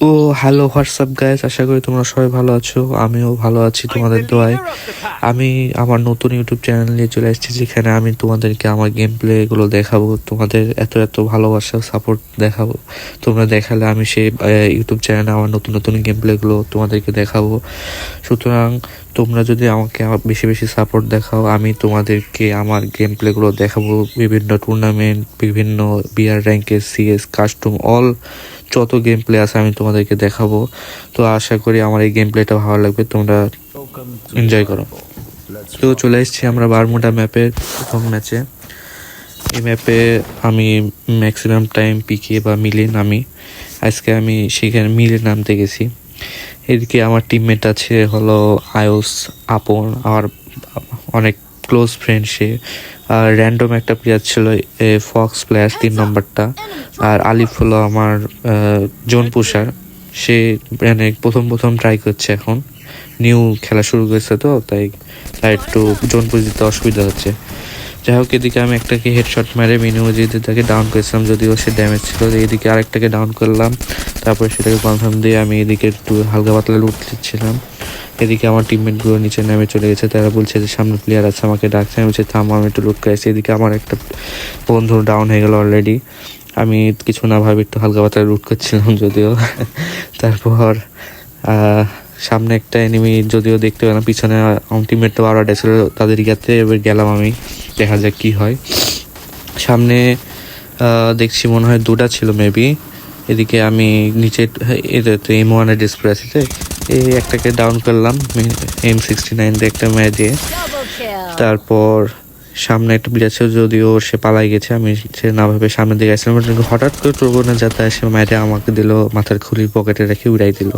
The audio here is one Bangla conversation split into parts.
ও হ্যালো হোয়াটসঅ্যাপ গাইস, আশা করি তোমরা সবাই ভালো আছো। আমিও ভালো আছি তোমাদের দোয়ায়। আমি আমার নতুন ইউটিউব চ্যানেল নিয়ে চলে এসেছি, যেখানে আমি তোমাদেরকে আমার গেম প্লে গুলো দেখাবো, তোমাদের এত এত ভালোবাসা সাপোর্ট দেখাবো। তোমরা দেখালে আমি সেই ইউটিউব চ্যানেলে আমার নতুন নতুন গেম প্লে গুলো তোমাদেরকে দেখাবো। সুতরাং তোমরা যদি আমাকে বেশি বেশি সাপোর্ট দেখাও, আমি তোমাদেরকে আমার গেম প্লে গুলো দেখাবো। বিভিন্ন টুর্নামেন্ট, বিভিন্ন বিআর র্যাঙ্কের, সিএস, কাস্টম, অল যত গেম প্লে আছে আমি তোমাদেরকে দেখাবো। তো আশা করি আমার এই গেম প্লেটা ভালো লাগবে, তোমরা এনজয় করো। তো চলে এসেছি আমরা বারমুডা ম্যাপের প্রথম ম্যাচে। এই ম্যাপে আমি ম্যাক্সিমাম টাইম পিকে বা মিলে নামি। আজকে আমি সেখানে মিলে নামতে গেছি। এদিকে আমার টিমমেট আছে হলো আয়ুস, আপন, আর অনেক ক্লোজ ফ্রেন্ড সে। আর র্যান্ডম একটা প্লেয়ার ছিল ফক্স প্লেয়ার 3 নম্বরটা। আর আলিফ হলো আমার জোন পুষার। সে মানে প্রথম প্রথম ট্রাই করছে, এখন নিউ খেলা শুরু করেছে, তো তাই একটু জোন পুষ দিতে অসুবিধা হচ্ছে। যাই হোক, এদিকে আমি একটাকে হেডশট মেরে মিনিমোজিতে তাকে ডাউন করেছিলাম, যদিও সে ড্যামেজ ছিল। এদিকে আরেকটাকে ডাউন করলাম, তারপর সেটাকে কনফার্ম দিয়ে আমি এদিকে একটু হালকা পাতলা লুট দিচ্ছিলাম। এদিকে আমার টিমমেটগুলো নিচে নেমে চলে গেছে, তারা বলছে যে সামনে প্লেয়ার আছে, আমাকে ডাকছে। আমি বলছি থাম, আমি একটু লুট করেছি। এদিকে আমার একটা বন্ধু ডাউন হয়ে গেল অলরেডি। আমি কিছু না ভাবে একটু হালকা পাতলা লুট করছিলাম যদিও। তারপর সামনে একটা এনিমি যদিও দেখতে পেলাম, পিছনে আমার টিমমেট তো আরও ছিল, তাদের ইয়াতে এবার গেলাম আমি, দেখা যাক কি হয়। সামনে দেখছি মনে হয় দুটা ছিল মেবি। এদিকে আমি নিচে M1 ডিসপ্লে আছে, এই একটাকে ডাউন করলাম M69 দিয়ে একটা মেরে দিয়ে। তারপর সামনে একটা প্লেয়ার ছিল, যদিও সে পালাই গেছে। আমি সে না ভাবে সামনের দিকে আসলাম, হঠাৎ করে টুরবো না যাতে এসে মেরে আমাকে দিল, মাথার খুলি পকেটে রেখে উড়াই দিল।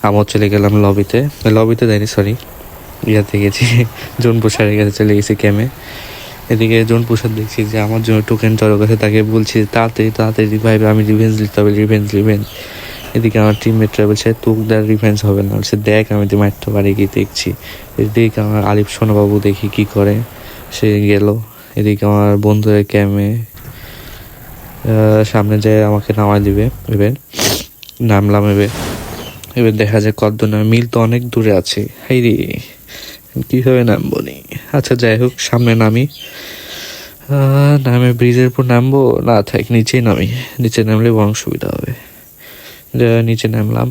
আমার চলে গেলাম লবিতে যাইনি, সরি, ইয়াতে গেছি, জোন পোষারের কাছে চলে গেছি ক্যামে। এদিকে জোন পোষার দেখছি যে আমার জন্য টোকেন জড়ো কাছে, তাকে বলছি তাড়াতাড়ি তাড়াতাড়ি রিভাইভ, আমি রিভেঞ্জ দিতে হবে, রিভেঞ্জ। এদিকে আমার টিমমেটরা বলছে তোর দ্বার রিভেঞ্জ হবে না, বলছে দেখ আমি তো মারতে পারি কি দেখছি। এদিকে আমার আলিফ সোনাবাবু দেখি কি করে, সে গেল। এদিকে আমার বন্ধুরা ক্যামে সামনে যায় আমাকে নামাই দিবে, এবার নামলাম। এবার দেখা যায় কত দূর নামে, মিল তো অনেক দূরে আছে, হাই রে কীভাবে নামবো নি। আচ্ছা যাই হোক, সামনে নামি, নামে ব্রিজের উপর নামবো না, থাক নিচেই নামি, নিচে নামলে বরং সুবিধা হবে। নিচে নামলাম।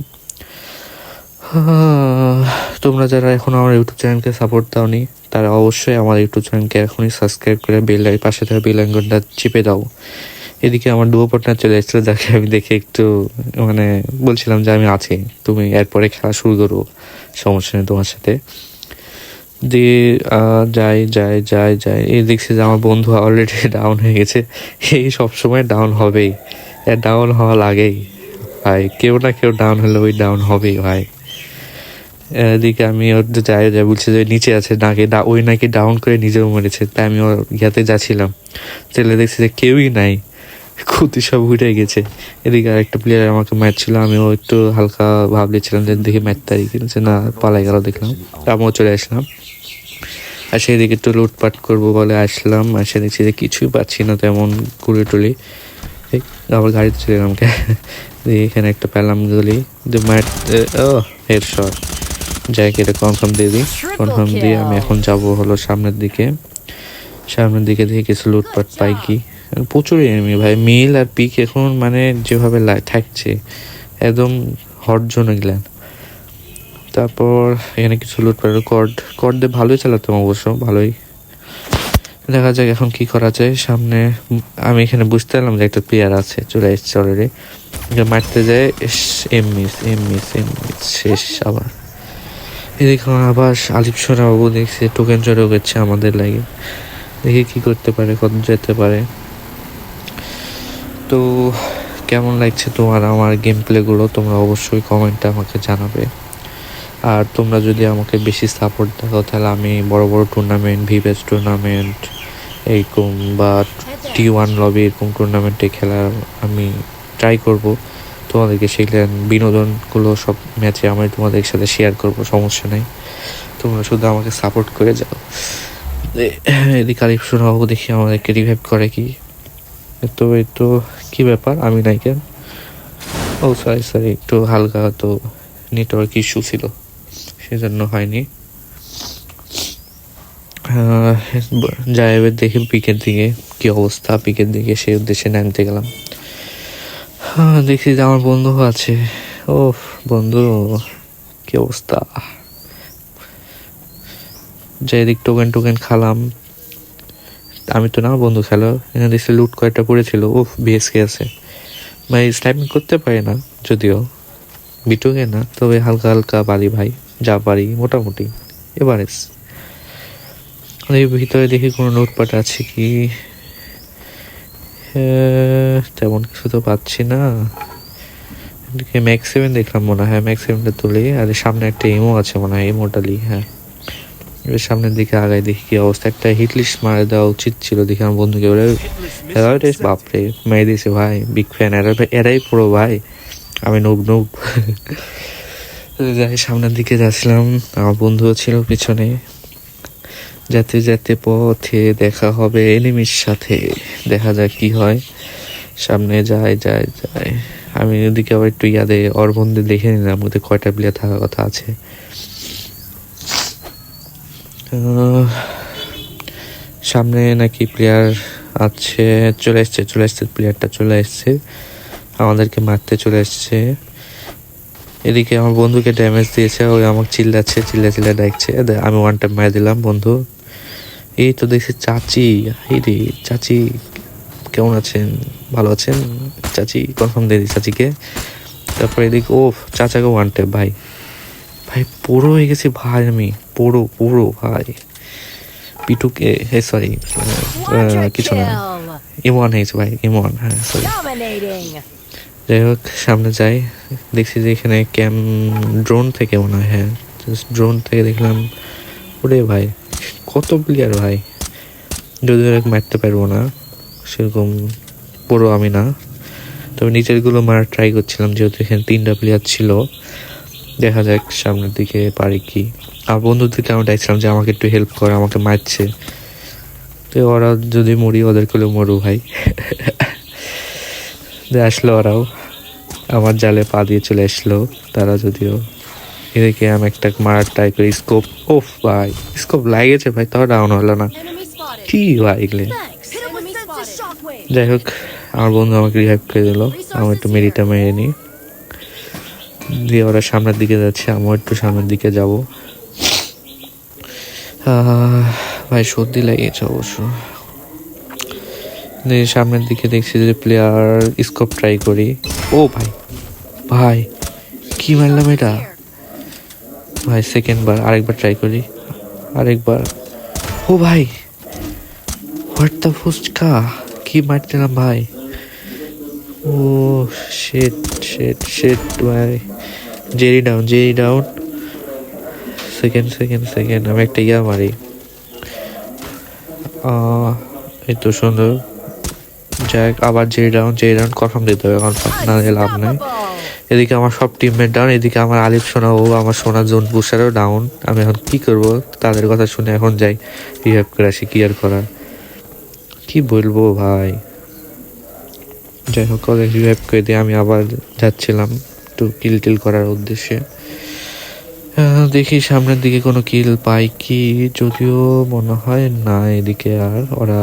তোমরা যারা এখন আমার ইউটিউব চ্যানেলকে সাপোর্ট দাওনি, তারা অবশ্যই আমার ইউটিউব চ্যানেলকে এখনই সাবস্ক্রাইব করে পাশে থাকা বেল আইকনটা চেপে দাও। এদিকে আমার ডুয়ো পার্টনার চলে এসেছিল, যাকে আমি দেখে একটু মানে বলছিলাম যে আমি আছি, তুমি এরপরে খেলা শুরু করো, সমস্যা নেই তোমার সাথে। দিয়ে যাই এই দেখছি যে আমার বন্ধু অলরেডি ডাউন হয়ে গেছে। এই সবসময় ডাউন হবেই, ডাউন হওয়া লাগেই ভাই, কেউ না কেউ ডাউন হলে ওই ডাউন হবেই ভাই। এদিকে আমি ওর যাই বলছি যে নিচে আছে, ওই নাকি ডাউন করে নিজেও মরেছে, তাই আমি ওর ইয়াতে যাচ্ছিলাম, চলে দেখছি যে কেউই নাই, ক্ষতি সব উঠে গেছে। এদিকে আরেকটা প্লেয়ার আমাকে মারছিল, আমিও একটু হালকা ভাবলেছিলাম যে দেখি মারতারি, কিন্তু না, পালাই গেল দেখলাম। আমিও চলে আসলাম, আর সেদিকে একটু লুটপাট করবো বলে আসলাম, আর সে দেখছি যে কিছুই পাচ্ছি না তেমন, কুড়ি টুলি। আবার গাড়িতে চলে গেলাম, এখানে একটা পেলাম গলি যে হেডশট। যাই এটা কনফার্ম দিয়ে দিই, কনফার্ম দিয়ে আমি এখন যাব হলো সামনের দিকে দেখি কিছু লুটপাট পাই কি। প্রচুর এনিমি ভাই, মিল আর পিক এখন মানে যেভাবে থাকছে একদম হট জোনে গেলেন। তারপর এখানে কিছু লুটপাট, কর্ড দিয়ে ভালোই চালাতাম অবশ্য, ভালোই। দেখা যাক এখন কি করা যায়। সামনে আমি এখানে বুঝতে পারলাম যে একটা প্লেয়ার আছে, চলে এসছে অলরেডি, মারতে যায়, এম মিস শেষ। আবার এদিকে আবার আলিফ সোনাবাবু দেখছে টোকেন জড়ো করছে আমাদের লাগে, দেখি কি করতে পারে, কত যেতে পারে। তো কেমন লাগছে তোমার আমার গেম প্লেগুলো, তোমরা অবশ্যই কমেন্টে আমাকে জানাবে। আর তোমরা যদি আমাকে বেশি সাপোর্ট দাও, তাহলে আমি বড় বড় টুর্নামেন্ট, ভিভেস টুর্নামেন্ট এরকম বা T1 লবি এরকম টুর্নামেন্টে খেলার আমি ট্রাই করব। তোমাদেরকে সেগুলো বিনোদনগুলো সব ম্যাচে আমি তোমাদের সাথে শেয়ার করব, সমস্যা নেই, তোমরা শুধু আমাকে সাপোর্ট করে যাও। এদিকে আলিফ শোনাবো, দেখি আমাদেরকে রিভাইভ করে কি। তো এই তো কী ব্যাপার, আমি নাই কেন? ও সরি সরি, একটু হালকা তো নেটওয়ার্ক ইস্যু ছিল, সেজন্য হয়নি। যাই এবার দেখি পিকের দিকে কি অবস্থা, পিকের দিকে সেই উদ্দেশ্যে নামতে গেলাম। দেখি যে আমার বন্ধু আছে। ও বন্ধু, কি অবস্থা। যে এদিক টোকেন টোকেন খালাম, আমি তো না, বন্ধু খেলো। এখানে দেখছি লুট কয়েকটা পড়েছিল। বিএসকে আছে ভাই, স্নাইপিং করতে পারি না যদিও, বিটুকে না, তবে হালকা হালকা পারি ভাই, যা পারি মোটামুটি এভারেজ। এই ভিতরে দেখি কোনো নোটপাট আছে কি, তেমন কিছু তো পাচ্ছি না। ম্যাক্স 7 দেখলাম মনে হয়, ম্যাক্স 7টা তুলি। আর সামনে একটা ইমো আছে মনে হয়, ইমোটালি। হ্যাঁ, এবার সামনের দিকে আগায় দেখি কি অবস্থা। একটা হিট লিস্ট মারা দেওয়া উচিত ছিল, দেখি আমার বন্ধুকে বলে বাপরে মেরে দিয়েছে ভাই, বিগ ফ্যান। এরাই পুরো ভাই, আমি নুব নুব। যাই সামনের দিকে যাচ্ছিলাম, আমার বন্ধুও ছিল পিছনে। যেতে যেতে পথে দেখা হবে এনিমির সাথে, দেখা যাক কি হয়। সামনে যায় যায় যায়, আমি ওদিকে আবার একটু ইয়াদে ওর বন্ধু দেখে নিলাম ওদের কয়টা প্লেয়ার থাকার কথা আছে। সামনে নাকি প্লেয়ার আছে, চলে এসছে প্লেয়ারটা চলে এসছে, আমাদেরকে মারতে চলে এসছে। এদিকে আমার বন্ধুকে ড্যামেজ দিয়েছে, ওই আমাকে চিল্লা ডাকছে। আমি ওয়ান টাইম মেরে দিলাম বন্ধু। এই তো দেখছি চাচি, এই রে চাচি কেমন আছেন, ভালো আছেন চাচি, কনফার্ম দিয়ে দিই চাচিকে। তারপরে এদিকে চাচাকে ওয়ান টাইম ভাই, ভাই পুরো হয়ে গেছি ভাই, আমি পুরো ভাই। পিটুকে সরি, কিছু না, ইমন হয়েছে ভাই, ইমন। হ্যাঁ সরি। যাই হোক সামনে যাই, দেখছি যে এখানে ড্রোন থেকে মনে হয়, হ্যাঁ ড্রোন থেকে দেখলাম। ওরে ভাই কত প্লেয়ার ভাই, যদি মারতে পারবো না সেরকম পুরো আমি না, তবে নিচেরগুলো মারার ট্রাই করছিলাম, যেহেতু এখানে 3টা প্লেয়ার ছিল। দেখা যাক সামনের দিকে পারি কি। আর বন্ধুদেরকে আমি ডাকছিলাম যে আমাকে একটু হেল্প কর, আমাকে মারছে। তো ওরা যদি মরি ওদেরকেও মরু ভাই। আসলো ওরাও আমার জালে পা দিয়ে চলে আসলো তারা, যদিও এদিকে আমি একটা মারার ট্রাই করি। স্কোপ ভাই, স্কোপ লাগেছে ভাই, তাও ডাউন হলো না। কি ভাই এগুলো। যাই হোক আমার বন্ধু আমাকে রিহাইভ করে দিল, আমার একটু মেরিটা মেরে নিই। দিয়ে ওরা সামনের দিকে যাচ্ছে, আমিও একটু সামনের দিকে যাব। ভাই সর্দি লাগিয়েছে অবশ্য। সামনের দিকে দেখছি যে প্লেয়ার, স্কোপ ট্রাই করি। ভাই কি মারলাম এটা ভাই, সেকেন্ড বার আরেকবার ট্রাই করি, আরেকবার। ভাই হোয়াট দ্য ফুচকা, কি মারছিলাম ভাই। শিট ভাই, জেরি ডাউন। সেকেন্ড আমি একটা ইয়া মারি। এই তো সুন্দর। যাক আবার জেরি ডাউন কনফার্ম দিতে হবে, কনফার্ম না দিলে লাভ নাই। এদিকে আমার সব টিমমেট ডাউন, এদিকে আমার আলিফ সোনা আমার সোনা জোন বুসারও ডাউন। আমি এখন কি করব, তাদের কথা শুনে এখন যাই রিহাইভ করে আসি, কি আর করার, কি বলবো ভাই। যাই হোক রিহাইভ করে দিয়ে আমি আবার যাচ্ছিলাম একটু কিল করার উদ্দেশ্যে। দেখি সামনের দিকে কোনো কিল পাই কি, যদিও মনে হয় না। এদিকে আর ওরা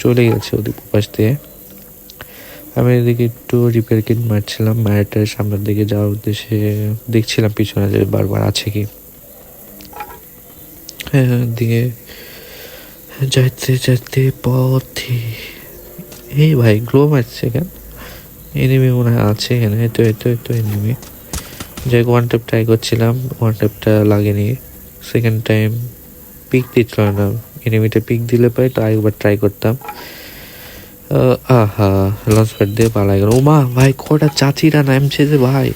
চলে গেছে ওদিক পাশ দিয়ে। আমি এদিকে একটু রিপেয়ার কিট মারছিলাম, ম্যারেটার সামনের দিকে যাওয়ার উদ্দেশ্যে দেখছিলাম পিছনে যে বারবার আছে কি। দিকে যাইতে পথে এই ভাই গ্লো মারছে কেন, এনিমি মনে হয় আছে এখানে। তো এনিমি। যাই ওয়ান ট্যাপ ট্রাই করছিলাম, ওয়ান ট্যাপটা লাগেনি। সেকেন্ড টাইম পিক দিচ্ছিল না, এনিমিটা পিক দিলে পাই তো আরেকবার ট্রাই করতাম। লঞ্চ প্যাড দিয়ে পালাই গেল। ভাই কটা চাচিরা নামছে যে ভাই,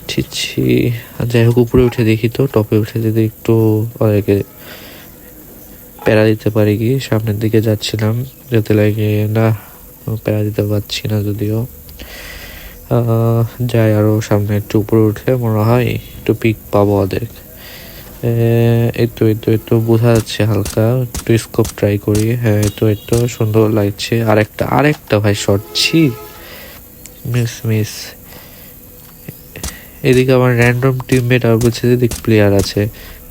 ছি। যাই হোক উপরে উঠে দেখি, তো টপে উঠে যদি একটু ওদেরকে প্যারা দিতে পারি কি। সামনের দিকে যাচ্ছিলাম, যেতে লাগে না, প্যারা দিতে পারছি না যদিও। যাই আরো সামনে একটু উপরে উঠে মনে হয় একটু পিক পাবো ওদের। এই তো বোঝা যাচ্ছে হালকা, একটু স্কোপ ট্রাই করি। হ্যাঁ এই তো সুন্দর লাগছে। আরেকটা ভাই শর্ট, ছি মিস। এদিকে আমার র্যান্ডম টিমমেট আর বলছে যে দেখ প্লেয়ার আছে,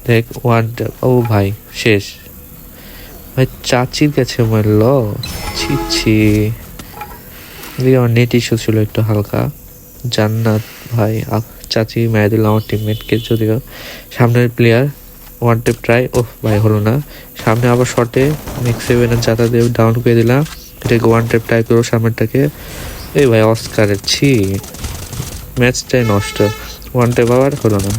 দেখ ওয়ান ও ভাই শেষ ভাই, চাচির কাছে মারল, ছি। এদিকে আমার নেট ইস্যু ছিল একটু হালকা, জান্নাত ভাই চাচি মেরে দিল আমার টিমমেটকে। যদিও সামনের প্লেয়ার ওয়ান টেপ ট্রাই, ওহ ভাই হলো না। সামনে আবার শটে নেক্সট 7 জাতা দিয়ে ডাউন করে দিলাম। এটাকে ওয়ান টেপ ট্রাই করো সামনেরটাকে, এই ভাই অস্কারের ছি, ম্যাচটাই নষ্ট। ওয়ান টেপ আবার হলো না।